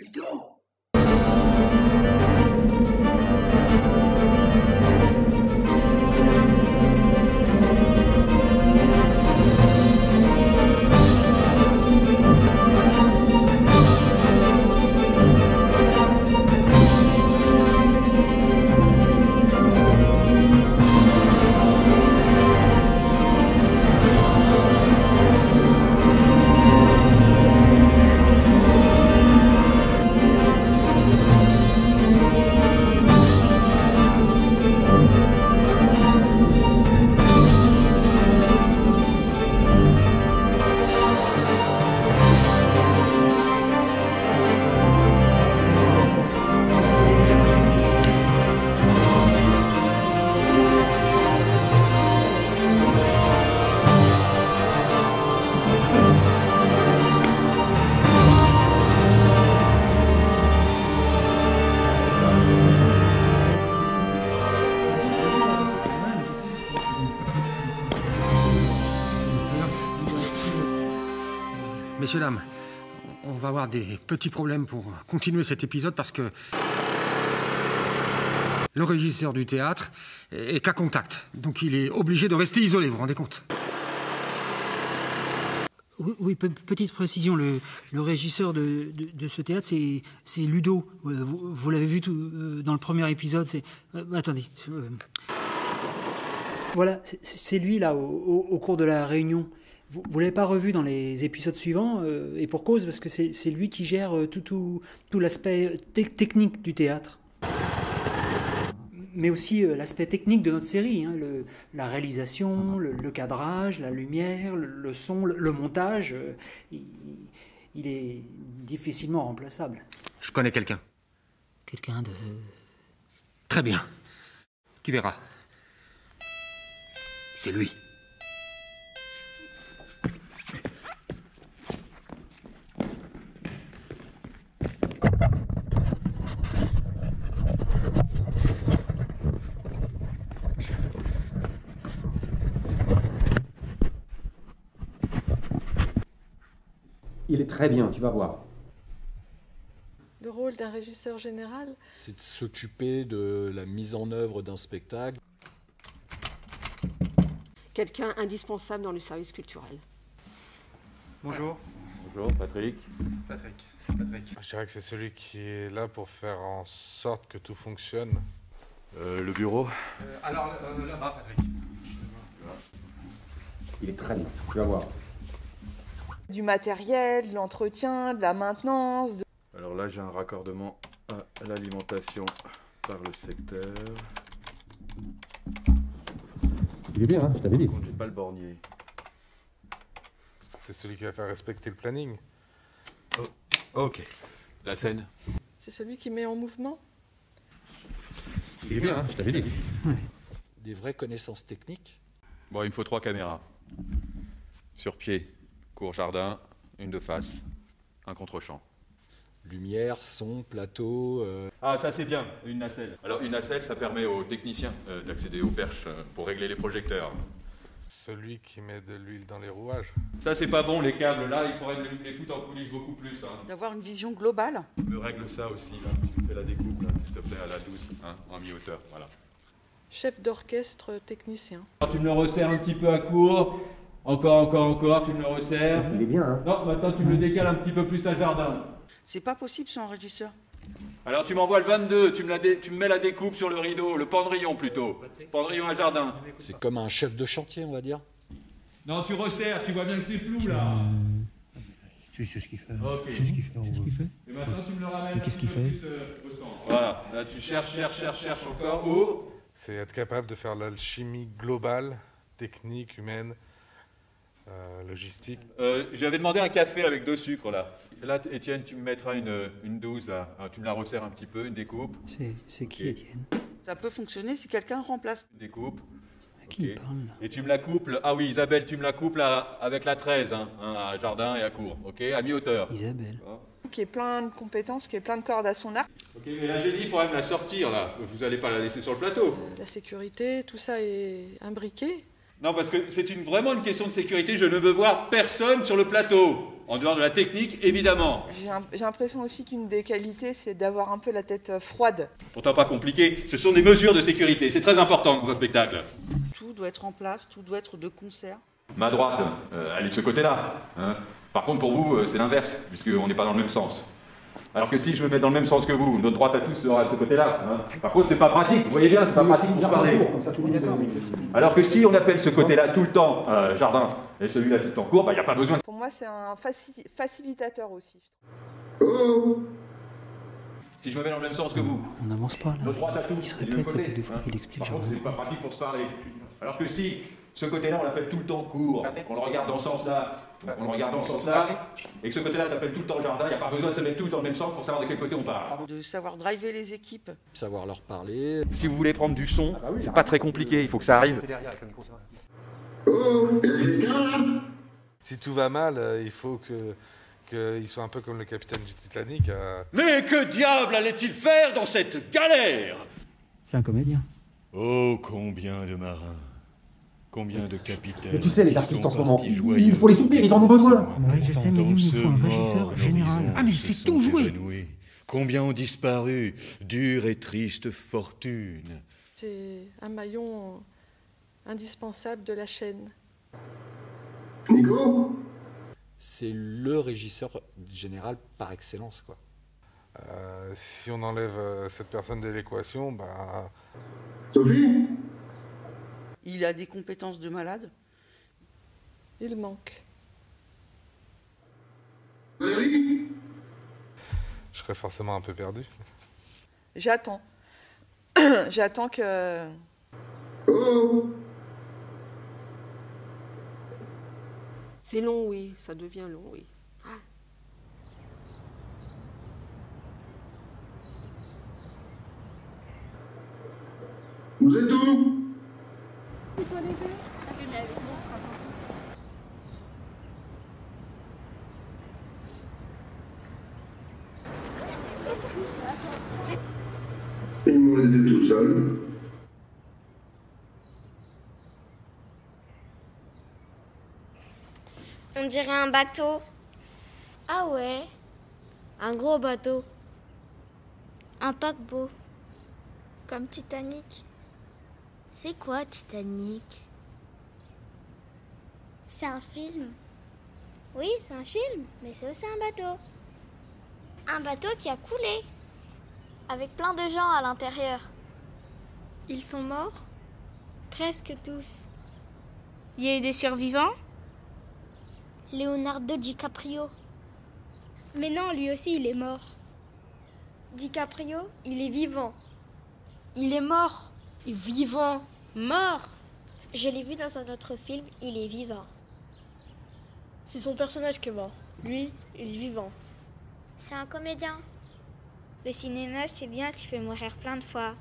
Ludo. Messieurs, dames, on va avoir des petits problèmes pour continuer cet épisode parce que le régisseur du théâtre est qu'à contact. Donc il est obligé de rester isolé, vous vous rendez compte? Oui, petite précision, le régisseur de ce théâtre, c'est Ludo. Vous l'avez vu dans le premier épisode. Attendez. Voilà, c'est lui, là, au cours de la réunion. Vous ne l'avez pas revu dans les épisodes suivants, et pour cause, parce que c'est lui qui gère tout l'aspect technique du théâtre. Mais aussi l'aspect technique de notre série, hein, la réalisation, le cadrage, la lumière, le son, le montage. Il est difficilement remplaçable. Je connais quelqu'un. Quelqu'un de... Très bien. Tu verras. C'est lui. Il est très bien, tu vas voir. Le rôle d'un régisseur général, c'est de s'occuper de la mise en œuvre d'un spectacle. Quelqu'un indispensable dans le service culturel. Bonjour. Bonjour, Patrick. Patrick, c'est Patrick. Je dirais que c'est celui qui est là pour faire en sorte que tout fonctionne. Le bureau. Alors, là-bas, Patrick. Il est très bien, tu vas voir. du matériel, de l'entretien, de la maintenance. Alors là, j'ai un raccordement à l'alimentation par le secteur. Il est bien, hein, je t'avais dit. Par contre, j'ai pas le bornier. C'est celui qui va faire respecter le planning. Oh, ok. La scène. C'est celui qui met en mouvement. Il est bien, hein, je t'avais dit. Des vraies connaissances techniques. Bon, il me faut 3 caméras. Sur pied, court jardin, une de face, un contre-champ. Lumière, son, plateau... Ah, ça c'est bien, une nacelle. Alors une nacelle, ça permet aux techniciens d'accéder aux perches pour régler les projecteurs. Celui qui met de l'huile dans les rouages. Ça c'est pas bon, les câbles là, il faudrait les foutre en coulisses beaucoup plus. Hein. D'avoir une vision globale. Tu me règles ça aussi, là. Tu fais la découpe, là, s'il te plaît, à la 12, hein, en mi-hauteur, voilà. Chef d'orchestre technicien. Tu me le resserres un petit peu à court. Encore, tu me le resserres. Il est bien, hein. Non, maintenant tu me le décales un petit peu plus à jardin. C'est pas possible sans régisseur. Alors tu m'envoies le 22, tu me mets la découpe sur le rideau, le pendrillon plutôt. Pendrillon à jardin. C'est comme un chef de chantier, on va dire. Non, tu resserres, tu vois bien que c'est flou là. C'est ce qu'il fait. Ok. C'est ce qu'il fait. C'est ce qu'il fait. Et maintenant tu me le ramènes Mais qu'est-ce qu'il fait au centre. Voilà, là tu cherches encore. Où C'est être capable de faire l'alchimie globale, technique, humaine, logistique. J'avais demandé un café avec 2 sucres là. Là, Étienne, tu me mettras une 12 là. Tu me la resserres un petit peu, une découpe. C'est qui, Étienne? Ça peut fonctionner si quelqu'un remplace. Une découpe. À qui il parle là? Et tu me la coupes. Ah oui, Isabelle, tu me la coupes là avec la 13, hein, à jardin et à court. Ok, à mi-hauteur. Isabelle. Qui est plein de compétences, qui est plein de cordes à son arc. Ok, mais la génie, il faudrait me la sortir là. Vous n'allez pas la laisser sur le plateau. La sécurité, tout ça est imbriqué. Non, parce que c'est vraiment une question de sécurité. Je ne veux voir personne sur le plateau. En dehors de la technique, évidemment. J'ai l'impression aussi qu'une des qualités, c'est d'avoir un peu la tête froide. Pourtant pas compliqué. Ce sont des mesures de sécurité. C'est très important dans un spectacle. Tout doit être en place, tout doit être de concert. Ma droite, elle est de ce côté-là. Hein. Par contre, pour vous, c'est l'inverse, puisqu'on n'est pas dans le même sens. Alors que si je me mets dans le même sens que vous, notre droite à tous sera de ce côté-là. Hein. Par contre, c'est pas pratique. Vous voyez bien, c'est pas pratique pour se parler. Alors que si on appelle ce côté-là tout le temps jardin et celui-là tout le temps court, il n'y a pas besoin. Pour moi, c'est un facilitateur aussi. Si je me mets dans le même sens que vous, On n'avance pas là. notre droite à tous, Il se répète, ça fait 2 fois qu'il explique. Par contre, c'est pas pratique pour se parler. Alors que si ce côté-là, on l'appelle tout le temps court, qu'on le regarde dans ce sens-là, on le regarde dans ce sens-là, et que ce côté-là s'appelle tout le temps jardin, il n'y a pas besoin de se mettre tous dans le même sens pour savoir de quel côté on part. De savoir driver les équipes. Savoir leur parler. Si vous voulez prendre du son, c'est pas très compliqué, il faut que ça arrive. Si tout va mal, il faut qu'il soit un peu comme le capitaine du Titanic. Mais que diable allait-il faire dans cette galère? C'est un comédien. Oh, combien de marins, combien de capitaines. Mais tu sais, les artistes en ce moment, il faut les soutenir, ils en ont besoin. Oui, je sais, mais nous, il nous faut un régisseur général. Ah, mais c'est tout joué. Combien ont disparu, dure et triste fortune. C'est un maillon indispensable de la chaîne. Nico? C'est le régisseur général par excellence, quoi. Si on enlève cette personne de l'équation, bah... Sophie? Il a des compétences de malade. Il manque. Valérie? Je serais forcément un peu perdu. J'attends. J'attends que... C'est long, oui, ça devient long, oui. Vous êtes où? Ils m'ont laissé tout seul. On dirait un bateau. Ah ouais, un gros bateau. Un paquebot. Comme Titanic. C'est quoi Titanic? C'est un film. Oui, c'est un film, mais c'est aussi un bateau. Un bateau qui a coulé. Avec plein de gens à l'intérieur. Ils sont morts? Presque tous. Il y a eu des survivants? Leonardo DiCaprio. Mais non, lui aussi, il est mort. DiCaprio, il est vivant. Il est mort. Vivant. Mort. Je l'ai vu dans un autre film, il est vivant. C'est son personnage qui est mort. Lui, il est vivant. C'est un comédien. Le cinéma, c'est bien, tu peux mourir plein de fois.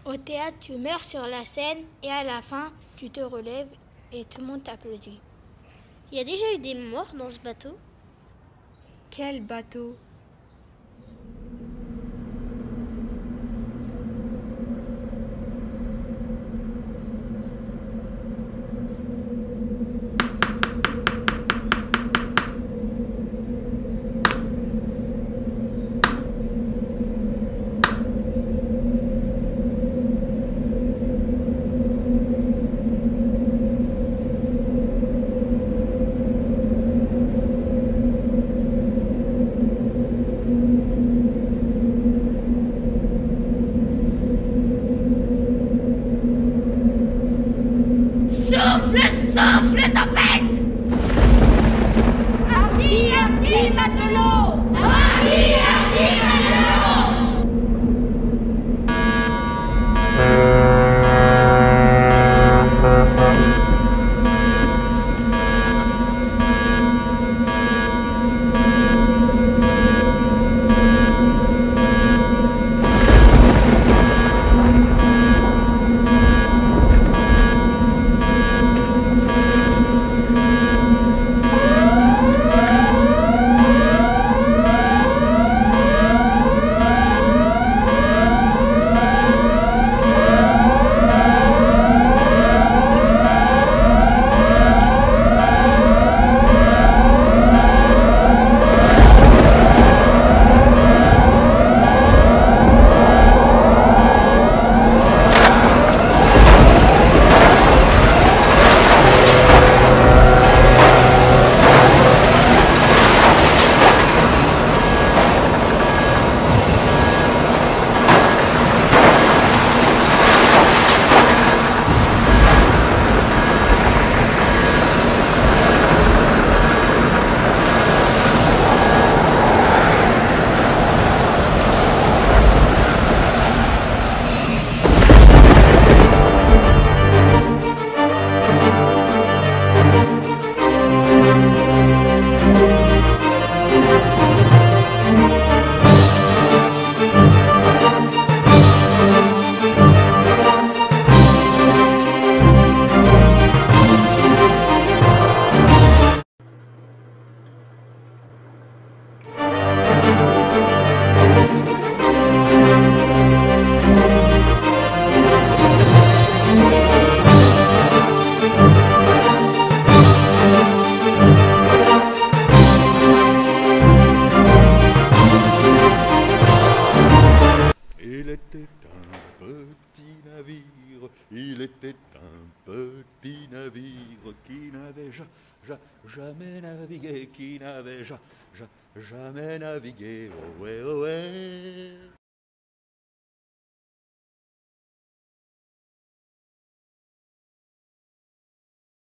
Au théâtre, tu meurs sur la scène et à la fin, tu te relèves et tout le monde t'applaudit. Il y a déjà eu des morts dans ce bateau? Quel bateau? Souffle, tempête! Ardi, matelot! Ardi, matelot! petit navire qui n'avait jamais navigué, qui n'avait jamais navigué. Ohé, ohé.